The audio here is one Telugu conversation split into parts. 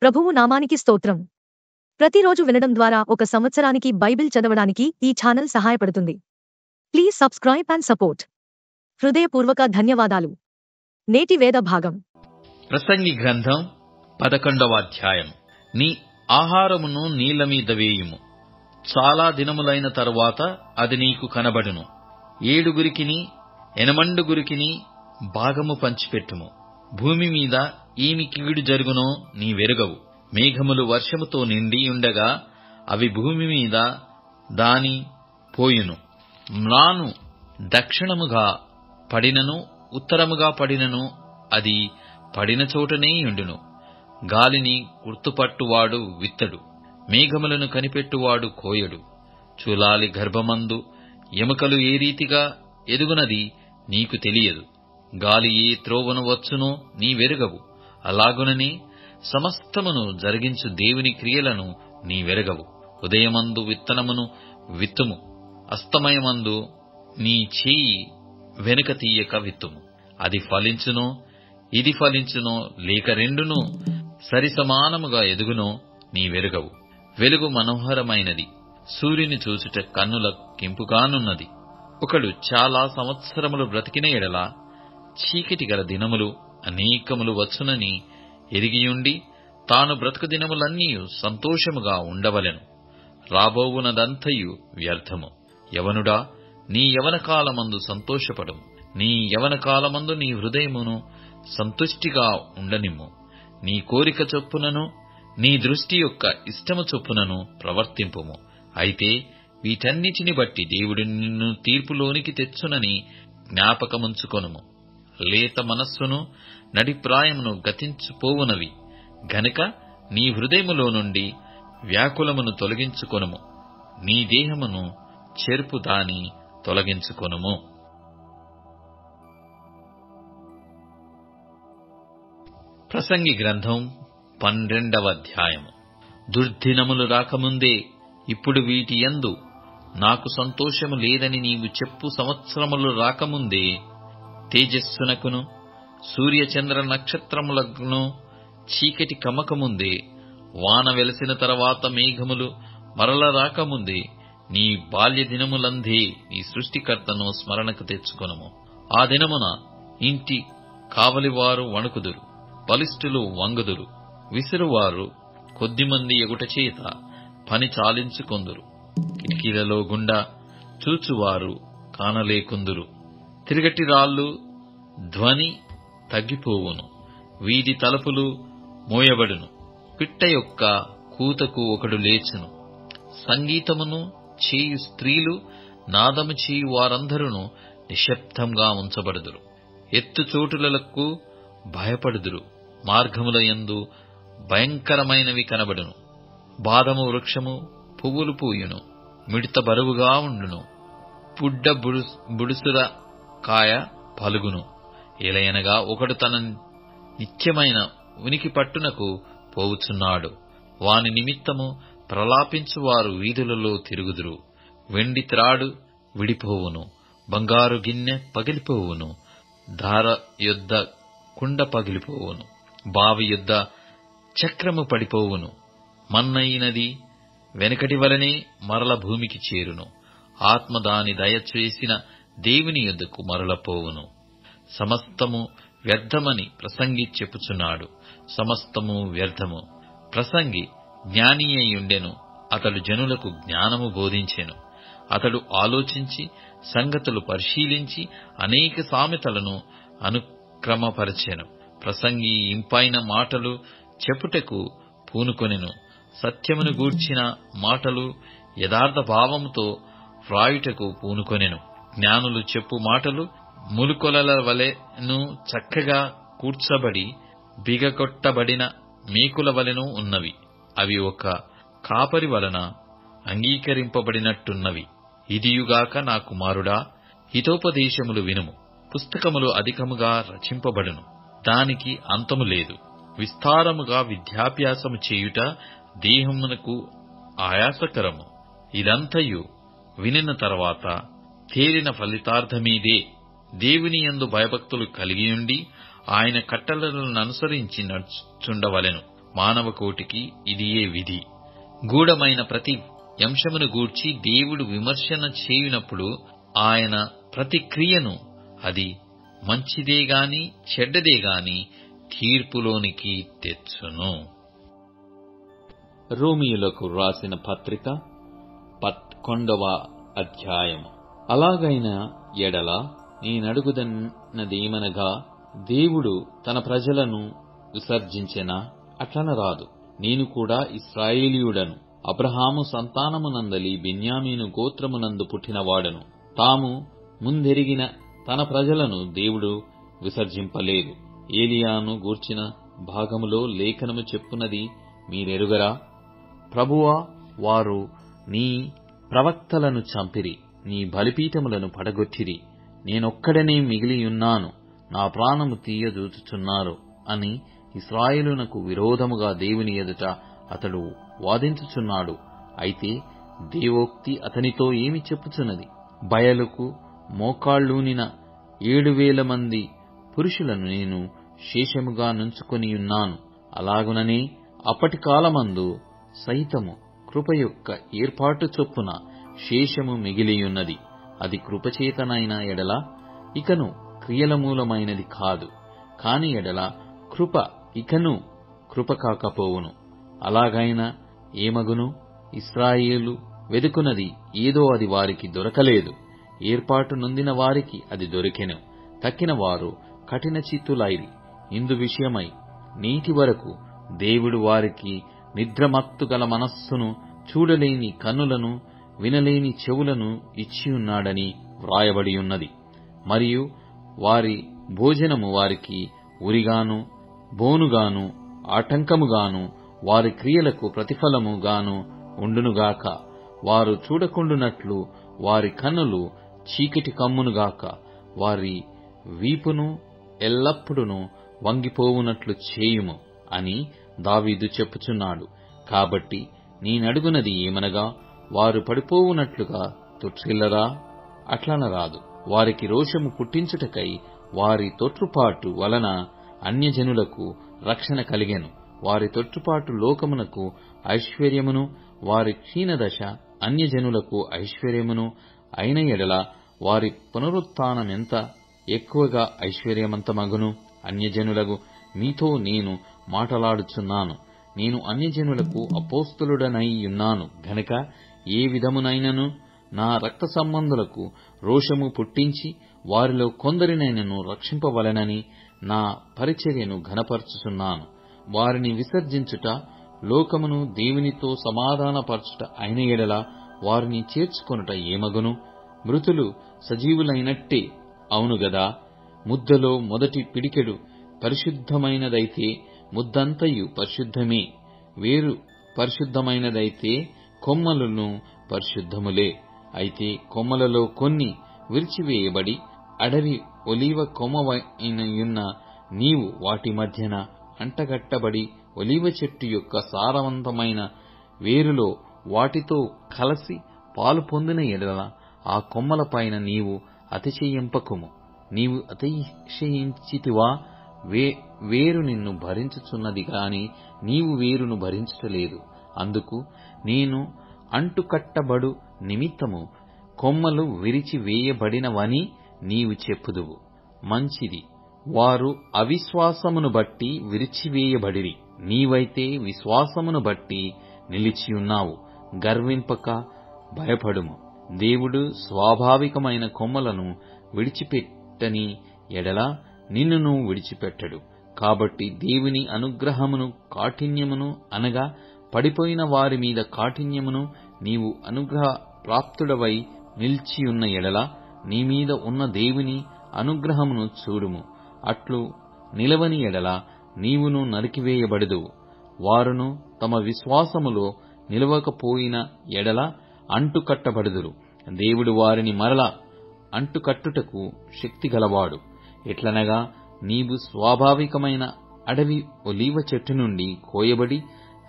ప్రభువు నామానికి స్తోత్రం. ప్రతిరోజు వినడం ద్వారా ఒక సంవత్సరానికి బైబిల్ చదవడానికి ఈ ఛానల్ సహాయపడుతుంది. Please subscribe and support. హృదయపూర్వక ధన్యవాదాలు. నేటి వేద భాగం ప్రసంగి గ్రంథం 11వ అధ్యాయం. నీ ఆహారమును నీళ్ల మీద వేయుము, చాలా దినములైన తరువాత అది నీకు కనబడును. 7 8 భాగము పంచిపెట్టుము. భూమి మీద ఈమి కీడు జరుగునో నీ వెరుగవు. మేఘములు వర్షముతో నిండి ఉండగా అవి భూమి మీద దాని పోయును. మ్రాను దక్షిణముగా పడినను ఉత్తరముగా పడినను అది పడిన చోటనే ఉండును. గాలిని గుర్తుపట్టువాడు విత్తడు, మేఘములను కనిపెట్టువాడు కోయడు. చూలాలి గర్భమందు ఎముకలు ఏ రీతిగా ఎదుగునది నీకు తెలియదు. గాలి ఏ త్రోవను వచ్చునో నీ వెరుగవు. అలాగుననే సమస్తమును జరిగించు దేవుని క్రియలను నీ వెరగవు. ఉదయమందు విత్తనమును విత్తుము, అస్తమయమందు నీ చేయి వెనుక తీయక విత్తుము. అది ఫలించునో ఇది ఫలించునో లేక రెండును సరిసమానముగా ఎదుగునో నీ వెరుగవు. వెలుగు మనోహరమైనది, సూర్యుని చూచుట కన్నుల కింపుగానున్నది. ఒకడు చాలా సంవత్సరములు బ్రతికిన ఎడల చీకటి గల దినములు అనేకములు వచ్చునని ఎరిగియుండి తాను బ్రతుకు దినములన్నీ సంతోషముగా ఉండవలెను. రాబోవునదంతయు వ్యర్థము. యవనుడా, నీ యవన కాలమందు సంతోషపడము. నీ యవన కాలమందు నీ హృదయమును సంతుష్టిగా ఉండనిమ్ము. నీ కోరిక చొప్పునను నీ దృష్టి యొక్క ఇష్టము చొప్పునను ప్రవర్తింపుము. అయితే వీటన్నిటిని బట్టి దేవుడు నిన్ను తీర్పులోనికి తెచ్చునని జ్ఞాపకముంచుకొనుము. లేత మనస్సును నడిప్రాయమును గతించిపోవునవి గనుక నీ హృదయములో నుండి వ్యాకులమును తొలగించుకొనుము. నీ దేహమును చెరుపు దాని తొలగించుకొనుము. ప్రసంగి గ్రంథం 12వ అధ్యాయము. దుర్దినములు రాకముందే ఇప్పుడు వీటి యందు నాకు సంతోషము లేదని నీవు చెప్పు సంవత్సరములు రాకముందే తేజస్సునకును సూర్యచంద్ర నక్షత్రములకును చీకటి కమ్మకముందే వాన వెలసిన తర్వాత మేఘములు మరల రాకముందే నీ బాల్య దినములందే నీ సృష్టికర్తను స్మరణకు తెచ్చుకొనుము. ఆ దినమున ఇంటి కావలివారు వణుకుదురు, బలిష్ఠులు వంగుదురు, విసురువారు కొద్దిమంది ఎగుట చేత పని చాలించుకొందురు. కిటికీలలో గుండా చూచువారు కానలేకుందురు. తిరగటి రాళ్ళు ధ్వని తగ్గిపోవును. వీధి తలుపులు మోయబడును. పిట్ట యొక్క కూతకు ఒకడు లేచును. సంగీతమును చేయు స్త్రీలు, నాదము చేయు వారందరూ నిశ్శబ్దంగా ఉంచబడుదురు. ఎత్తు చోటులకు భయపడుదురు. మార్గముల యందు భయంకరమైనవి కనబడును. బాదము వృక్షము పువ్వులు పూయును, మిడత బరువుగా ఉండును. పుడ్డ బుడుసుల కాయ పలుగును. ఏలయనగా ఒకడు తన నిత్యమైన ఉనికి పట్టునకు పోవుచున్నాడు. వాని నిమిత్తము ప్రలాపించువారు వీధులలో తిరుగుదురు. వెండి త్రాడు విడిపోవును, బంగారు గిన్నె పగిలిపోవును, ధార యొద్ద కుండ పగిలిపోవును, బావి యొద్ద చక్రము పడిపోవును. మన్నయినది వెనకటి వలనే మరల భూమికి చేరును. ఆత్మ దాని దయచేసిన దేవుని యొద్దకు మరలపోవును. సమస్తము వ్యర్థమని ప్రసంగి చెప్పుచున్నాడు. సమస్తము వ్యర్థము. ప్రసంగి జ్ఞాని అయ్యుండెను. అతడు జనులకు జ్ఞానము బోధించెను. అతడు ఆలోచించి సంగతులు పరిశీలించి అనేక సామెతలను అనుక్రమపరచెను. ప్రసంగి ఇంపైన మాటలు చెప్పుటకు పూనుకొనెను. సత్యమును గూర్చిన మాటలు యథార్థ భావముతో వ్రాయుటకు పూనుకొనెను. జ్ఞానులు చెప్పు మాటలు ములుకొలల వలెను చక్కగా కూర్చబడి బిగగొట్టబడిన మేకుల వలెను ఉన్నవి. అవి ఒక కాపరి వలన అంగీకరింపబడినట్టున్నవి. ఇదియుగాక నా కుమారుడా, హితోపదేశములు వినుము. పుస్తకములు అధికముగా రచింపబడును, దానికి అంతము లేదు. విస్తారముగా విద్యాభ్యాసము చేయుట దేహమునకు ఆయాసకరము. ఇదంతయు వినిన తర్వాత తేలిన ఫలితార్థమీదే. దేవుని యందు భయభక్తులు కలిగియుండి ఆయన కట్టడలను అనుసరించి నడుచుండవలెను. మానవకోటికి ఇదియే విధి. గూఢమైన ప్రతి అంశమును గూర్చి దేవుడు విమర్శన చేయునప్పుడు ఆయన ప్రతి క్రియను, అది మంచిదే గాని చెడ్డదే గాని, తీర్పులోనికి తెచ్చును. రోమియులకు రాసిన పత్రిక 11వ అధ్యాయము. అలాగైన ఎడల నేనడుగుదన్నదేమనగా, దేవుడు తన ప్రజలను విసర్జించెనా? అట్లనరాదు. నేను కూడా ఇశ్రాయేలీయుడను, అబ్రహాము సంతానమునందలి బెన్యామీను గోత్రమునందు పుట్టినవాడను. తాము ముందెరిగిన తన ప్రజలను దేవుడు విసర్జింపలేదు. ఏలియాను గూర్చిన భాగములో లేఖనము చెప్పునది మీరెరుగరా? ప్రభువా, వారు నీ ప్రవక్తలను చంపిరి, నీ బలిపీఠములను పడగొట్టిరి, నేనొక్కడనే మిగిలియున్నాను, నా ప్రాణము తీయజూచుచున్నారు అని ఇశ్రాయేలునకు విరోధముగా దేవుని ఎదుట అతడు వాదించుచున్నాడు. అయితే దేవోక్తి అతనితో ఏమి చెప్పుచున్నది? బయలుకు మోకాళ్ళూనిన 7,000 మంది పురుషులను నేను శేషముగా నుంచుకొనియున్నాను. అలాగుననే అప్పటి కాలమందు సైతము కృప యొక్క ఏర్పాటు చొప్పున శేషము మిగిలియున్నది. అది కృపచేతనైన ఎడల ఇకను క్రియల మూలమైనది కాదు. కాని ఎడల కృప ఇకను కృప కాకపోవును. అలాగైన ఏమగును? ఇశ్రాయేలు వెదుకున్నది ఏదో అది వారికి దొరకలేదు. ఏర్పాటు నొందిన వారికి అది దొరికెను. తక్కిన వారు కఠిన చిత్తులైరి. ఇందు విషయమై నేటి వరకు దేవుడు వారికి నిద్రమత్తు గల మనస్సును, చూడలేని కన్నులను, వినలేని చెవులను ఇచ్చియున్నాడని వ్రాయబడి ఉన్నది. మరియు వారి భోజనము వారికి ఉరిగాను, బోనుగాను, ఆటంకముగాను, వారి క్రియలకు ప్రతిఫలముగాను ఉండునుగాక. వారు చూడకుండునట్లు వారి కన్నులు చీకటి కమ్మునుగాక. వారి వీపును ఎల్లప్పుడూ వంగిపోవునట్లు చేయుము అని దావీదు చెప్పుచున్నాడు. కాబట్టి నేనడుగునది ఏమనగా, వారు పడిపోవునట్లుగా తొట్టిల్లరా? అట్లనరాదు. వారికి రోషము పుట్టించుటకై వారి తొట్రుపాటు వలన అన్యజనులకు రక్షణ కలిగెను. వారి తొట్రుపాటు లోకమునకు ఐశ్వర్యమును, వారి క్షీణదశ అన్యజనులకు ఐశ్వర్యమును అయిన ఎడల వారి పునరుత్థానమెంత ఎక్కువగా ఐశ్వర్యవంతమగును. అన్యజనులకు మీతో నేను మాటలాడుచున్నాను. నేను అన్యజనులకు అపోస్తలుడనైయున్నాను గనక ఏ విధమునైనను నా రక్త సంబంధులకు రోషము పుట్టించి వారిలో కొందరినైనను రక్షింపవలెనని నా పరిచర్యను ఘనపరచుచున్నాను. వారిని విసర్జించుట లోకమును దేవునితో సమాధానపరచుట అయిన ఎడల వారిని చేర్చుకొనుట ఏమగును? మృతులు సజీవులైనట్టే అవును గదా. ముద్దలో మొదటి పిడికెడు పరిశుద్ధమైనదైతే ముద్దంతయు పరిశుద్ధమే. వేరు పరిశుద్ధమైనదైతే కొమ్మలను పరిశుద్ధములే. అయితే కొమ్మలలో కొన్ని విరిచివేయబడి అడవి ఒలీవ కొమ్మవైనయున్న నీవు వాటి మధ్యన అంటగట్టబడి ఒలీవ చెట్టు యొక్క సారవంతమైన వేరులో వాటితో కలసి పాలు పొందిన ఎడల ఆ కొమ్మలపైన నీవు అతిశయింపకుము. నీవు అతిశయించితివా? వేరు నిన్ను భరించుచున్నది గాని నీవు వేరును భరించుటలేదు. అందుకు నేను అంటుకట్టబడు నిమిత్తము కొమ్మలు విరిచి వేయబడినవని నీవు చెప్పుదువు. మంచిది, వారు అవిశ్వాసమును బట్టి విరిచివేయబడిరి. నీవైతే విశ్వాసమును బట్టి నిలిచియున్నావు. గర్వింపక భయపడుము. దేవుడు స్వాభావికమైన కొమ్మలను విడిచిపెట్టని ఎడల నిన్నును విడిచిపెట్టడు. కాబట్టి దేవుని అనుగ్రహమును కాఠిన్యమును అనగా పడిపోయిన వారి మీద కాఠిన్యమును నీవు అనుగ్రహ ప్రాప్తుడవై నిలిచియున్న ఎడల నీ మీద ఉన్న దేవుని అనుగ్రహమును చూడుము. అట్లు నిలవని ఎడల నీవును నరికివేయబడదువు. వారును తమ విశ్వాసములో నిలవకపోయిన ఎడల అంటుకట్టబడుదురు. దేవుడు వారిని మరల అంటుకట్టుటకు శక్తిగలవాడు. ఎట్లనగా నీవు స్వాభావికమైన అడవి ఒలీవ చెట్టు నుండి కోయబడి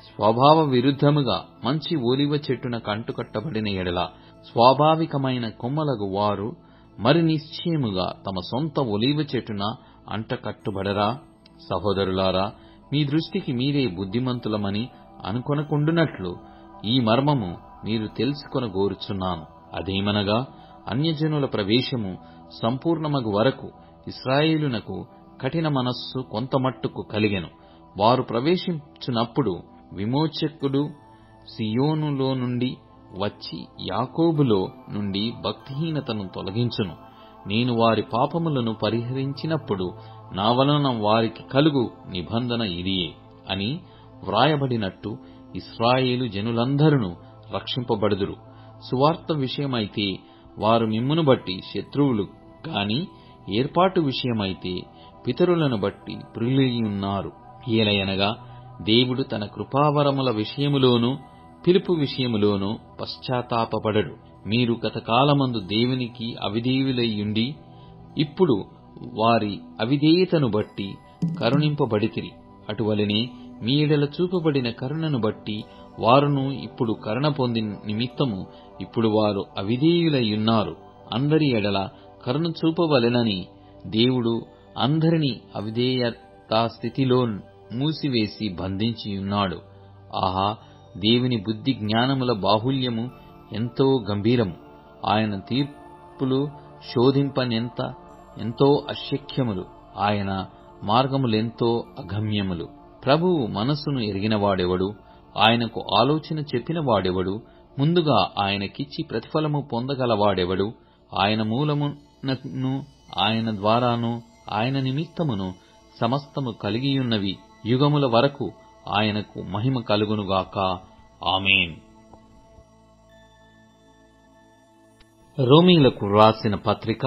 స్వభావ విరుద్ధముగా మంచి ఒలీవ చెట్టున కంటుకట్టబడిన ఎడల స్వాభావికమైన కొమ్మలగు వారు మరి నిశ్చయముగా తమ సొంత ఒలీవ చెట్టున అంటకట్టుబడరా? సహోదరులారా, మీ దృష్టికి మీరే బుద్ధిమంతులమని అనుకొనకుండునట్లు ఈ మర్మము మీరు తెలుసుకొనగోరుచున్నాను. అదేమనగా అన్యజనుల ప్రవేశము సంపూర్ణమగు వరకు ఇశ్రాయేలునకు కఠిన మనస్సు కొంతమట్టుకు కలిగెను. వారు ప్రవేశించునప్పుడు విమోచకుడు సియోనులో నుండి వచ్చి యాకోబులో నుండి భక్తిహీనతను తొలగించును. నేను వారి పాపములను పరిహరించినప్పుడు నా వలన వారికి కలుగు నిబంధన ఇదియే అని వ్రాయబడినట్టు ఇశ్రాయేలు జనులందరూ రక్షింపబడుదురు. సువార్త విషయమైతే వారు మిమ్మును బట్టి శత్రువులు గాని ఏర్పాటు విషయమైతే పితరులను బట్టి ప్రియులయ్యున్నారు. ఏలయనగా దేవుడు తన కృపావరముల విషయములోనూ పిలుపు విషయములోనూ పశ్చాత్తాపపడడు. మీరు గతకాలమందు దేవునికి అవిధేయులయ్యుండి ఇప్పుడు వారి అవిధేయతను బట్టి కరుణింపబడితిరి. అటువలనే మీ ఎడల చూపబడిన కరుణను బట్టి వారును ఇప్పుడు కరుణ పొంది నిమిత్తము ఇప్పుడు వారు అవిధేయులయ్యున్నారు. అందరి ఎడల కరుణ చూపవలెనని దేవుడు అందరినీ అవిధేయతా స్థితిలో మూసివేసి బంధించియున్నాడు. ఆహా, దేవుని బుద్ధి జ్ఞానముల బాహుల్యము ఎంతో గంభీరము. ఆయన తీర్పులు ఎంతో అశక్యములు. ఆయన మార్గములెంతో అగమ్యములు. ప్రభువు మనస్సును ఎరిగినవాడెవడు? ఆయనకు ఆలోచన చెప్పినవాడెవడు? ముందుగా ఆయనకిచ్చి ప్రతిఫలము పొందగలవాడెవడు? ఆయన మూలమునను ఆయన ద్వారాను ఆయన నిమిత్తమును సమస్తము కలిగియున్నవి యుగముల వరకు ఆయనకు మహిమ కలుగునుగాక. ఆమేన్. రోమీలకు రాసిన పత్రిక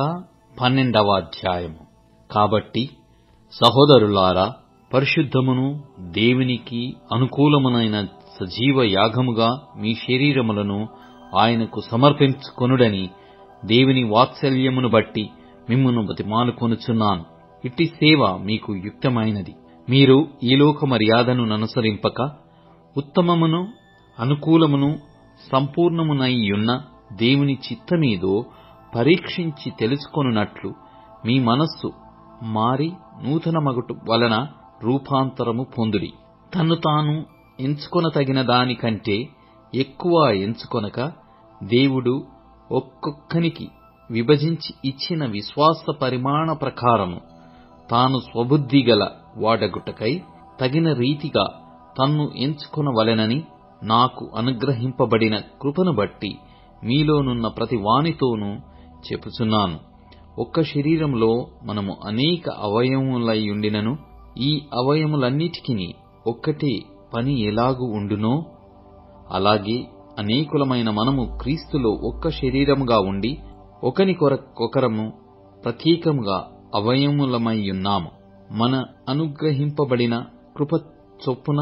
12వ అధ్యాయము. కాబట్టి సహోదరులారా, పరిశుద్ధమును దేవునికి అనుకూలమునైన సజీవ యాగముగా మీ శరీరములను ఆయనకు సమర్పించుకొనుడని దేవుని వాత్సల్యమును బట్టి మిమ్మును బతిమాలుకొనుచున్నాను. ఇట్టి సేవ మీకు యుక్తమైనది. మీరు ఈ లోక మర్యాదను అనుసరింపక ఉత్తమమును అనుకూలమును సంపూర్ణమునైయున్న దేవుని చిత్తమేదో పరీక్షించి తెలుసుకొనున్నట్లు మీ మనస్సు మారి నూతనమగుట వలన రూపాంతరము పొందుడి. తన్ను తాను ఎంచుకొనతగిన దానికంటే ఎక్కువ ఎంచుకొనక దేవుడు ఒక్కొక్కనికి విభజించి ఇచ్చిన విశ్వాస పరిమాణ ప్రకారము తాను స్వబుద్ధి గల వాడగుటకై తగిన రీతిగా తన్ను ఎంచుకొనవలెనని నాకు అనుగ్రహింపబడిన కృపను బట్టి మీలోనున్న ప్రతి వానితోనూ చెప్పుచున్నాను. ఒక్క శరీరంలో మనము అనేక అవయవములయుండినను ఈ అవయములన్నిటికీ ఒక్కటే పని ఎలాగు ఉండునో అలాగే అనేకులమైన మనము క్రీస్తులో ఒక్క శరీరముగా ఉండి ఒకనికొరకొకరము ప్రత్యేకముగా అవయములమైయున్నాము. మన అనుగ్రహింపబడిన కృప చొప్పున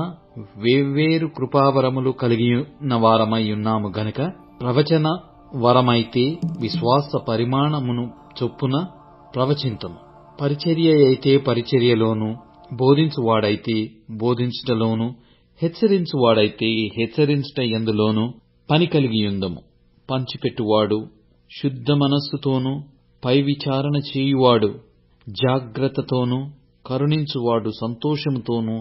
వేర్వేరు కృపావరములు కలిగిన వారమైయున్నాము గనుక ప్రవచన వరమైతే విశ్వాస పరిమాణమును చొప్పున ప్రవచింతము, పరిచర్య అయితే పరిచర్యలోను, బోధించువాడైతే బోధించుటలోను, హెచ్చరించువాడైతే హెచ్చరించుట యందులోను పని కలిగియుందము. పంచిపెట్టువాడు శుద్ధ మనస్సుతోనూ, పై విచారణ చేయువాడు జాగ్రత్తతోనూ, కరుణించువాడు సంతోషముతోనూ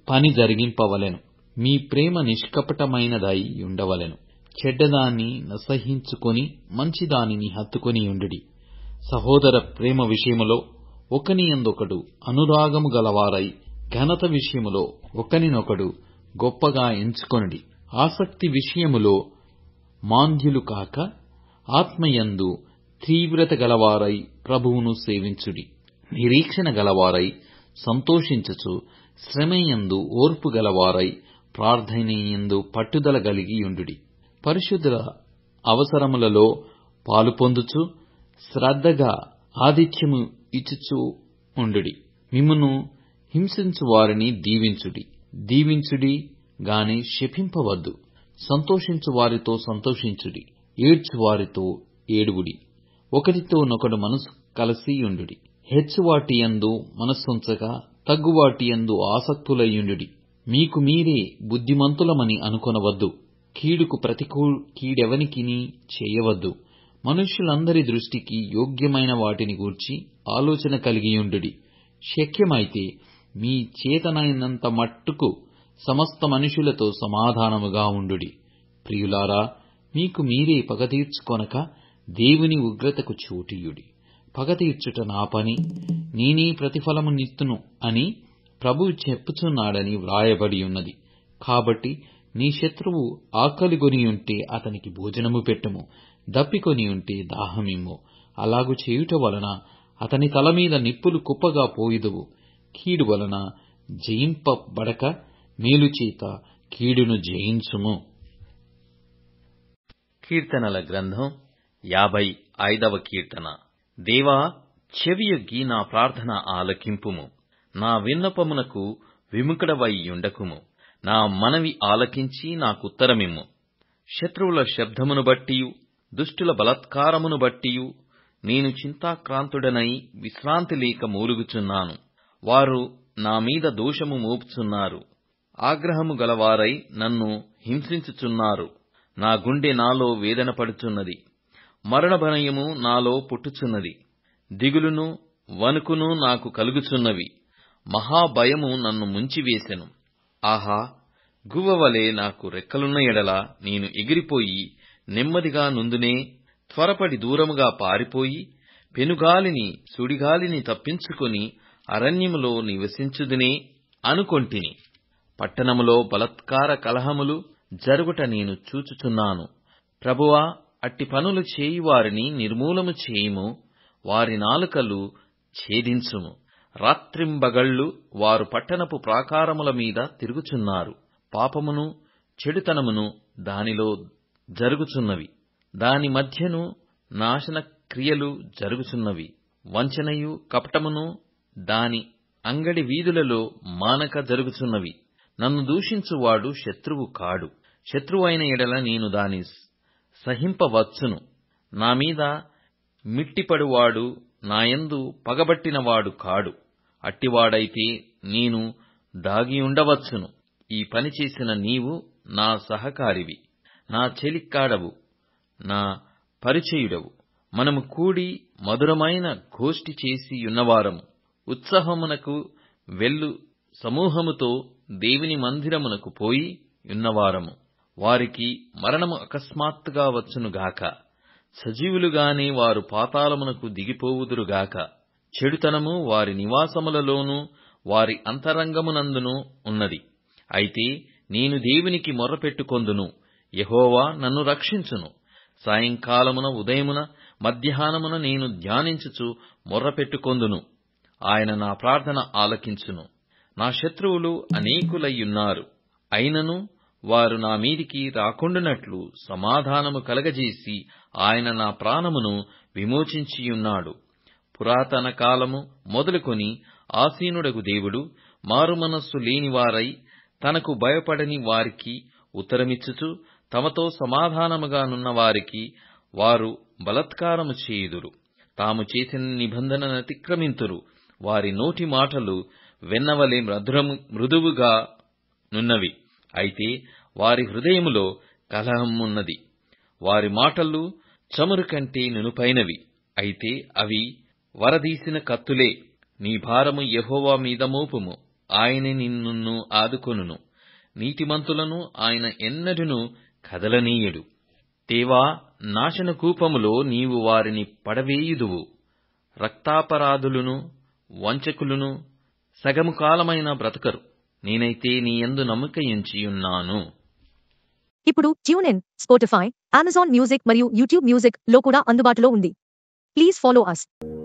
పని జరిగింపవలెను. మీ ప్రేమ నిష్కపటమైనదై ఉండవలెను. చెడ్డదాన్ని నసహించుకొని మంచిదానిని హత్తుకొనియుండుడి. సహోదర ప్రేమ విషయములో ఒకనియందొకడు అనురాగము గలవారై ఘనత విషయములో ఒకనినొకడు గొప్పగా ఎంచుకొనుడి. ఆసక్తి విషయములో మాంద్యులు కాక ఆత్మయందు తీవ్రత గలవారై ప్రభువును సేవించుడి. నిరీక్షణ గలవారై సంతోషించుచు, శ్రమయందు ఓర్పు గలవారై ప్రార్థనయందు పట్టుదల కలిగియుండుడి. పరిశుద్ధుల అవసరములలో పాలు పొందుచు శ్రద్ధగా ఆతిథ్యము ఇచ్చుచూ ఉండుడి. మిమ్మును హింసించు వారిని దీవించుడి గాని శపింపవద్దు. సంతోషించు వారితో సంతోషించుడి, ఏడ్చు వారితో ఏడువుడి. ఒకరితోనొకడు మనసు కలిసియుండుడి. హెచ్చువాటియందు మనస్సుంచక తగ్గువాటియందు ఆసక్తులయ్యుండుడి. మీకు మీరే బుద్ధిమంతులమని అనుకొనవద్దు. కీడుకు కీడెవనికిని చేయవద్దు. మనుష్యులందరి దృష్టికి యోగ్యమైన వాటిని గూర్చి ఆలోచన కలిగియుండుడి. శక్యమైతే మీ చేతనైనంత మట్టుకు సమస్త మనుషులతో సమాధానముగా ఉండుడి. ప్రియులారా, మీకు మీరే పగ తీర్చుకొనక దేవుని ఉగ్రతకు చోటియుడి. పగ తీర్చుట నా పని, నేనే ప్రతిఫలము నిత్తును అని ప్రభువు చెప్పుచున్నాడని వ్రాయబడి ఉన్నది. కాబట్టి నీ శత్రువు ఆకలిగొనియుంటే అతనికి భోజనము పెట్టుము, దప్పికొనియుంటే దాహమిమ్ము. అలాగు చేయుట వలన అతని తల మీద నిప్పులు కుప్పగా పోయుదువు. కీడు వలన జయింపబడక మేలుచేత కీడును జయించుము. కీర్తనల గ్రంథం 55వ కీర్తన. దేవా, చెవియొగ్గి నా ప్రార్థన ఆలకింపుము. నా విన్నపమునకు విముఖుడవై యుండకుము. నా మనవి ఆలకించి నాకుత్తరమిమ్ము. శత్రువుల శబ్దమును బట్టియు దుష్టుల బలాత్కారమును బట్టియు నేను చింతాక్రాంతుడనై విశ్రాంతి లేక మూలుగుచున్నాను. వారు నా మీద దోషము మోపుచున్నారు. ఆగ్రహము గలవారై నన్ను హింసించుచున్నారు. నా గుండె నాలో వేదన పడుచున్నది. మరణ భయము నాలో పుట్టుచున్నది. దిగులును వణుకును నాకు కలుగుచున్నవి. మహాభయము నన్ను ముంచివేసెను. ఆహా, గువ్వవలే నాకు రెక్కలున్న ఎడల నేను ఎగిరిపోయి నెమ్మదిగా నుందునే. త్వరపడి దూరముగా పారిపోయి పెనుగాలిని సుడిగాలిని తప్పించుకొని అరణ్యములో నివసించుదునే అనుకొంటిని. పట్టణములో బలాత్కార కలహములు జరుగుట నేను చూచుచున్నాను. ప్రభువా, అట్టి పనులు చేయువారిని నిర్మూలము చేయుము. వారి నాలుకలు ఛేదించుము. రాత్రింబగళ్ళు వారు పట్టణపు ప్రాకారముల మీద తిరుగుచున్నారు. పాపమును చెడుతనమును దానిలో జరుగుచున్నవి. దాని మధ్యను నాశన క్రియలు జరుగుచున్నవి. వంచనయు కపటమును దాని అంగడి వీధులలో మానక జరుగుచున్నవి. నన్ను దూషించువాడు శత్రువు కాడు. శత్రువైన ఎడల నేను దాని సహింపవచ్చును. నా మీద మిట్టిపడువాడు నాయందు పగబట్టినవాడు కాడు. అట్టివాడైతే నేను దాగియుండవచ్చును. ఈ పని చేసిన నీవు నా సహకారివి, నా చెలికాడవు, నా పరిచయుడవు. మనము కూడి మధురమైన గోష్ఠి చేసి యున్నవారము. ఉత్సవమునకు వెళ్ళు సమూహముతో దేవుని మందిరమునకు పోయి యున్నవారము. వారికి మరణము అకస్మాత్తుగా వచ్చునుగాక. సజీవులుగానే వారు పాతాళమునకు దిగిపోవుదురుగాక. చెడుతనము వారి నివాసములలోనూ వారి అంతరంగమునందును ఉన్నది. అయితే నేను దేవునికి మొర్రపెట్టుకొందును. యెహోవా నన్ను రక్షించును. సాయంకాలమున ఉదయమున మధ్యాహ్నమున నేను ధ్యానించుచు మొర్రపెట్టుకొందును. ఆయన నా ప్రార్థన ఆలకించును. నా శత్రువులు అనేకులయ్యున్నారు. అయినను వారు నా మీదికి రాకుండునట్లు సమాధానము కలగజేసి ఆయన నా ప్రాణమును విమోచించియున్నాడు. పురాతన కాలము మొదలుకొని ఆసీనుడగు దేవుడు మారుమనస్సు లేనివారై తనకు భయపడని వారికి ఉత్తరమిచ్చుచు తమతో సమాధానముగా నున్న వారికి వారు బలాత్కారము చేయుదురు. తాము చేసిన నిబంధనను అతిక్రమింతురు. వారి నోటి మాటలు వెన్నవలే మృదువుగా నున్నవి. అయితే వారి హృదయములో కలహమున్నది. వారి మాటలు చమురు కంటే నునుపైనవి. అయితే అవి వరదీసిన కత్తులే. నీ భారము యెహోవా మీద మోపుము. ఆయనే నిన్ను ఆదుకొనును. నీతిమంతులను ఆయన ఎన్నడును కదలనీయడు. దేవా, నాశన కూపములో నీవు వారిని పడవేయుదువు. రక్తాపరాధులను వంచకులను సగము కాలమైన బ్రతకరు. నేనైతే నీ యందు నమ్మకయుంచియున్నాను. ఇప్పుడు tune in, Spotify, Amazon music మరియు యూట్యూబ్ మ్యూజిక్ లో కూడా అందుబాటులో ఉంది. Please follow us.